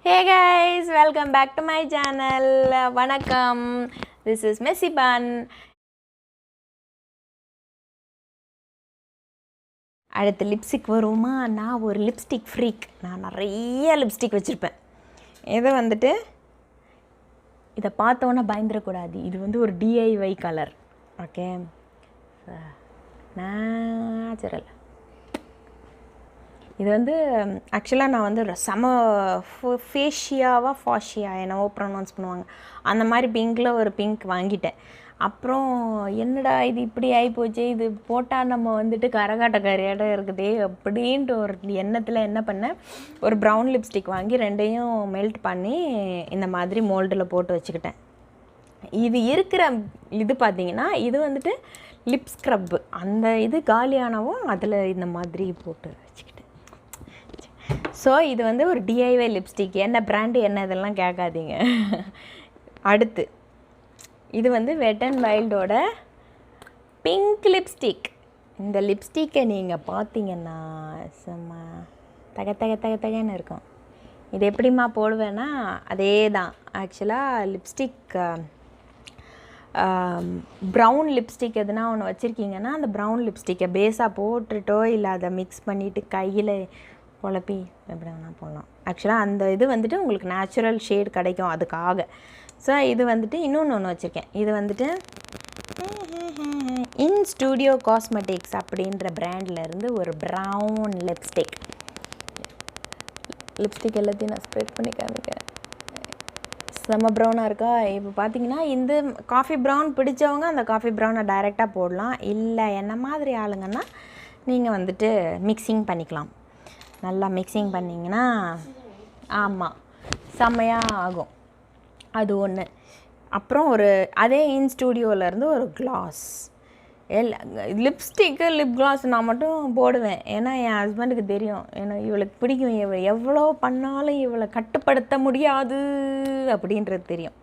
Hey guys, welcome back to my channel. Vanakkam. This is Messy Bun. அடுத்து lipstick வருமா? நான் ஒரு lipstick freak. நான் நிறைய லிப்ஸ்டிக் வச்சுருப்பேன். இதை வந்துட்டு இதை பார்த்தோன்னே பயந்துடக்கூடாது. இது வந்து ஒரு DIY கலர். Okay, natural. இது வந்து ஆக்சுவலாக நான் வந்து ஃபாஷியா என்னவோ ப்ரொனவுன்ஸ் பண்ணுவாங்க. அந்த மாதிரி பிங்கில் ஒரு பிங்க் வாங்கிட்டேன். அப்புறம் என்னடா இது இப்படி ஆகிப்போச்சு, இது போட்டால் நம்ம வந்துட்டு கரகாட்ட கரையாட இருக்குதே அப்படின்ட்டு ஒரு எண்ணத்தில் என்ன பண்ணேன், ஒரு ப்ரௌன் லிப்ஸ்டிக் வாங்கி ரெண்டையும் மெல்ட் பண்ணி இந்த மாதிரி மோல்டில் போட்டு வச்சுக்கிட்டேன். இது இருக்கிற இது பார்த்திங்கன்னா இது வந்துட்டு லிப் ஸ்க்ரப்பு. அந்த இது காலியானவும் அதில் இந்த மாதிரி போட்டு வச்சுக்கிட்டேன். ஸோ இது வந்து ஒரு DIY லிப்ஸ்டிக். என்ன பிராண்டு என்ன இதெல்லாம் கேட்காதீங்க. அடுத்து இது வந்து வெட் அண்ட் வைல்டோட பிங்க் லிப்ஸ்டிக். இந்த லிப்ஸ்டிக்கை நீங்கள் பார்த்தீங்கன்னா சும்மா தகன்னு இருக்கும். இது எப்படிம்மா போடுவேன்னா அதே தான். ஆக்சுவலாக லிப்ஸ்டிக் ப்ரௌன் லிப்ஸ்டிக் எதுனா ஒன்று வச்சுருக்கீங்கன்னா அந்த ப்ரௌன் லிப்ஸ்டிக்கை பேஸாக போட்டுட்டோ இல்லை அதை மிக்ஸ் பண்ணிவிட்டு கையில் குழப்பி எப்படி வேணால் போடலாம். ஆக்சுவலாக அந்த இது வந்துட்டு உங்களுக்கு நேச்சுரல் ஷேட் கிடைக்கும் அதுக்காக. ஸோ இது வந்துட்டு இன்னொன்று வச்சுருக்கேன். இது வந்துட்டு இன்ஸ்டூடியோ காஸ்மெட்டிக்ஸ் அப்படின்ற பிராண்ட்லேருந்து ஒரு ப்ரௌன் லிப்ஸ்டிக் எல்லாத்தையும் நான் ஸ்ப்ரெட் பண்ணி காமிக்கிறேன். செம்ம ப்ரௌனாக இருக்கா? இப்போ பார்த்தீங்கன்னா இந்த காஃபி ப்ரௌன் பிடிச்சவங்க அந்த காஃபி ப்ரௌனை டைரெக்டாக போடலாம். இல்லை என்ன மாதிரி ஆளுங்கன்னா நீங்கள் வந்துட்டு மிக்சிங் பண்ணிக்கலாம். நல்லா மிக்சிங் பண்ணிங்கன்னா ஆமாம் செம்மையாக ஆகும். அது ஒன்று. அப்புறம் ஒரு அதே இன்ஸ்டூடியோவிலேருந்து ஒரு க்ளாஸ் லிப்ஸ்டிக்கு லிப் க்ளாஸ் நான் மட்டும் போடுவேன். ஏன்னா என் ஹஸ்பண்டுக்கு தெரியும், ஏன்னா இவளுக்கு பிடிக்கும். எவ்வளோ பண்ணாலும் இவளை கட்டுப்படுத்த முடியாது அப்படின்றது தெரியும்.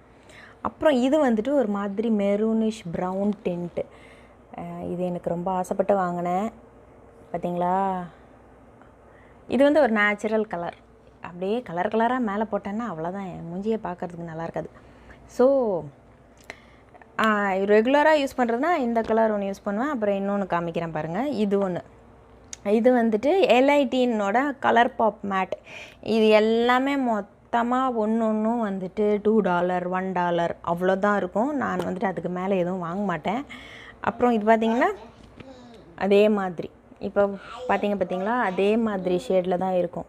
அப்புறம் இது வந்துட்டு ஒரு மாதிரி மெரூனிஷ் ப்ரௌன் டென்ட்டு. இது எனக்கு ரொம்ப ஆசைப்பட்டு வாங்கினேன். பார்த்தீங்களா? இது வந்து ஒரு நேச்சுரல் கலர். அப்படியே கலராக மேலே போட்டேன்னா அவ்வளோதான், என் மூஞ்சியை பார்க்குறதுக்கு நல்லா இருக்காது. ஸோ ரெகுலராக யூஸ் பண்ணுறதுனா இந்த கலர் ஒன்று யூஸ் பண்ணுவேன். அப்புறம் இன்னொன்று காமிக்கிறேன் பாருங்கள். இது ஒன்று. இது வந்துட்டு LITனோட கலர் பாப் மேட். இது எல்லாமே மொத்தமாக ஒன்றும் வந்துட்டு $2 $1 அவ்வளோதான் இருக்கும். நான் வந்துட்டு அதுக்கு மேலே எதுவும் வாங்க மாட்டேன். அப்புறம் இது பார்த்திங்கன்னா அதே மாதிரி இப்போ பார்த்தீங்களா அதே மாதிரி ஷேடில் தான் இருக்கும்.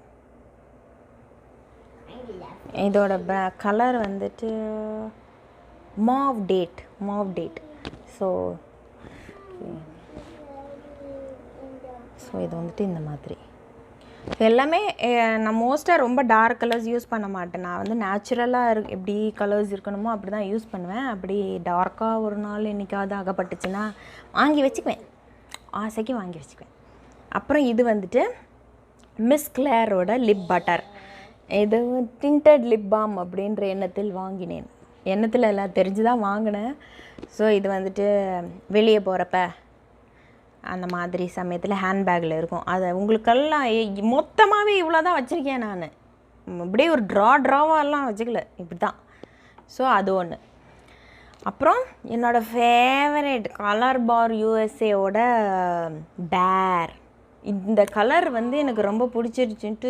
இதோட கலர் வந்துட்டு மாவ் டேட். ஸோ இது வந்துட்டு இந்த மாதிரி எல்லாமே நான் மோஸ்ட்டாக ரொம்ப டார்க் கலர்ஸ் யூஸ் பண்ண மாட்டேன். நான் வந்து நேச்சுரலாக எப்படி கலர்ஸ் இருக்கணுமோ அப்படி தான் யூஸ் பண்ணுவேன். அப்படி டார்க்காக ஒரு நாள் என்றைக்காவது ஆகப்பட்டுச்சுன்னா வாங்கி வச்சுக்குவேன், ஆசைக்கு வாங்கி வச்சுக்குவேன். அப்புறம் இது வந்துட்டு மிஸ் கிளேரோட லிப் பட்டர். இது டிண்டட் லிப் பாம் அப்படின்ற எண்ணத்தில் வாங்கினேன். எண்ணத்தில் எல்லாம் தெரிஞ்சு தான் வாங்கினேன். ஸோ இது வந்துட்டு வெளியே போகிறப்ப அந்த மாதிரி சமயத்தில் ஹேண்ட்பேக்கில் இருக்கும். அதை உங்களுக்கெல்லாம் மொத்தமாகவே இவ்வளோ தான் வச்சுருக்கேன். நான் அப்படியே ஒரு ட்ராவாலாம் வச்சுக்கல, இப்படி தான். ஸோ அது ஒன்று. அப்புறம் என்னோடய ஃபேவரட் கலர்பார் USAவோட பேர். இந்த கலர் வந்து எனக்கு ரொம்ப பிடிச்சிருச்சுன்ட்டு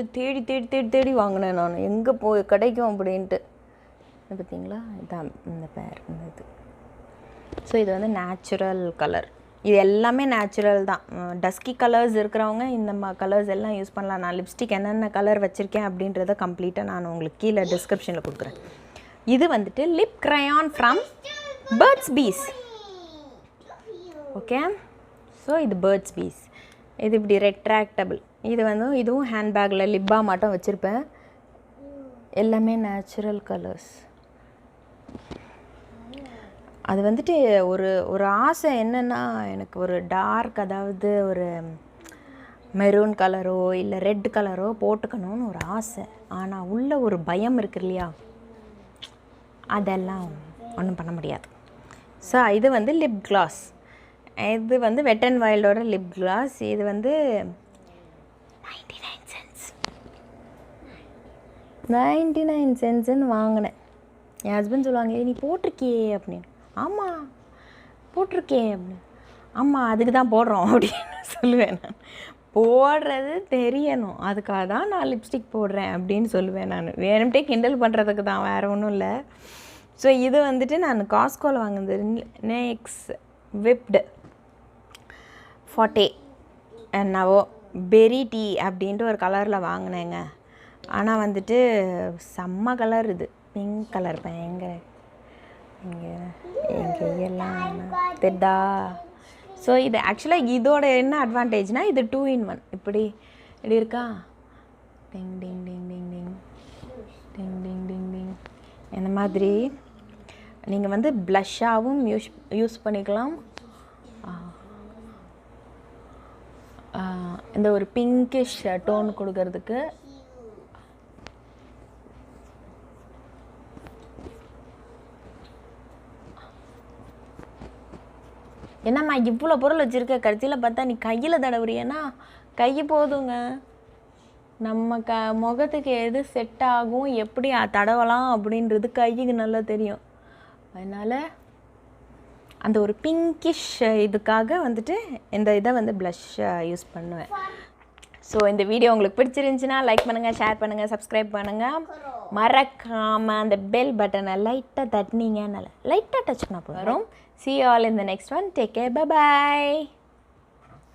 தேடி வாங்கினேன். நான் எங்கே கிடைக்கும் அப்படின்ட்டு. பார்த்தீங்களா, இதான் இந்த பேர் இந்த இது. ஸோ இது வந்து நேச்சுரல் கலர். இது எல்லாமே நேச்சுரல் தான். டஸ்கி கலர்ஸ் இருக்கிறவங்க இந்த கலர்ஸ் எல்லாம் யூஸ் பண்ணலாம். நான் லிப்ஸ்டிக் என்னென்ன கலர் வச்சுருக்கேன் அப்படின்றத கம்ப்ளீட்டாக நான் உங்களுக்கு கீழே டிஸ்கிரிப்ஷனில் கொடுக்குறேன். இது வந்துட்டு lip crayon from Burts Bee. Okay, so இது Burts Bee. இது இப்படி ரெட்ராக்டபிள். இது வந்து இதுவும் ஹேண்ட்பேக்கில் லிப்பாக மட்டும் வச்சுருப்பேன். எல்லாமே நேச்சுரல் கலர்ஸ். அது வந்துட்டு ஒரு ஆசை என்னென்னா, எனக்கு ஒரு டார்க், அதாவது ஒரு மெரூன் கலரோ இல்லை ரெட் கலரோ போட்டுக்கணும்னு ஒரு ஆசை. ஆனால் உள்ள ஒரு பயம் இருக்கு இல்லையா, அதெல்லாம் ஒன்றும் பண்ண முடியாது. ஸோ இது வந்து லிப் க்ளாஸ். இது வந்து வெட் அண்ட் வைல்டோட லிப் க்ளாஸ். இது வந்து 99 cents. 99 சென்ட்ஸ்ன்னு வாங்கினேன். என் ஹஸ்பண்ட் சொல்லுவாங்க, நீ போட்டிருக்கியே அப்படின்னு. ஆமாம் போட்டிருக்கே அப்படின்னு. ஆமாம் அதுக்கு தான் போடுறோம் அப்படின்னு சொல்லுவேன். நான் போடுறது தெரியணும், அதுக்காக தான் நான் லிப்ஸ்டிக் போடுறேன் அப்படின்னு சொல்லுவேன். நான் வேணும்ட்டே கிண்டல் பண்ணுறதுக்கு தான், வேறு ஒன்றும் இல்லை. ஸோ இது வந்துட்டு நான் காஸ்கோவில் வாங்கினது நெக்ஸ் விப்டு 40 என்னவோ பெரி டீ அப்படின்ட்டு ஒரு கலரில் வாங்கினேங்க. ஆனால் வந்துட்டு செம்ம கலர், இது பிங்க் கலர் பயங்கர. இங்கே என் கையெல்லாம் தெரிதா? ஸோ இது ஆக்சுவலாக இதோட என்ன அட்வான்டேஜ்னால் இது 2 in 1. இப்படி இருக்கா, டிங் டிங் டிங் டிங் டிங் டிங் டிங் டிங் டிங். இந்த மாதிரி நீங்கள் வந்து ப்ளஷ்ஷாகவும் யூஸ் பண்ணிக்கலாம். இந்த ஒரு பிங்கிஷ் டோன் கொடுக்கறதுக்கு. என்னம்மா இவ்வளோ பொருள் வச்சுருக்க, கடைசியில் பார்த்தா நீ கையில் தடவுறியன்னா? கை போதுங்க, நம்ம முகத்துக்கு எது செட் ஆகும், எப்படி தடவலாம் அப்படின்றது கைக்கு நல்லா தெரியும். அதனால் அந்த ஒரு பிங்கிஷ் இதுக்காக வந்துட்டு இந்த இதை வந்து ப்ளஷ் யூஸ் பண்ணுவேன். ஸோ இந்த வீடியோ உங்களுக்கு பிடிச்சிருந்துச்சின்னா லைக் பண்ணுங்கள், ஷேர் பண்ணுங்கள், சப்ஸ்கிரைப் பண்ணுங்கள். மறக்காமல் அந்த பெல் பட்டனை லைட்டாக தட்டினீங்க, நல்லா லைட்டாக டச் பண்ண போகிறோம். See you all in the next one. Take care. Bye-bye.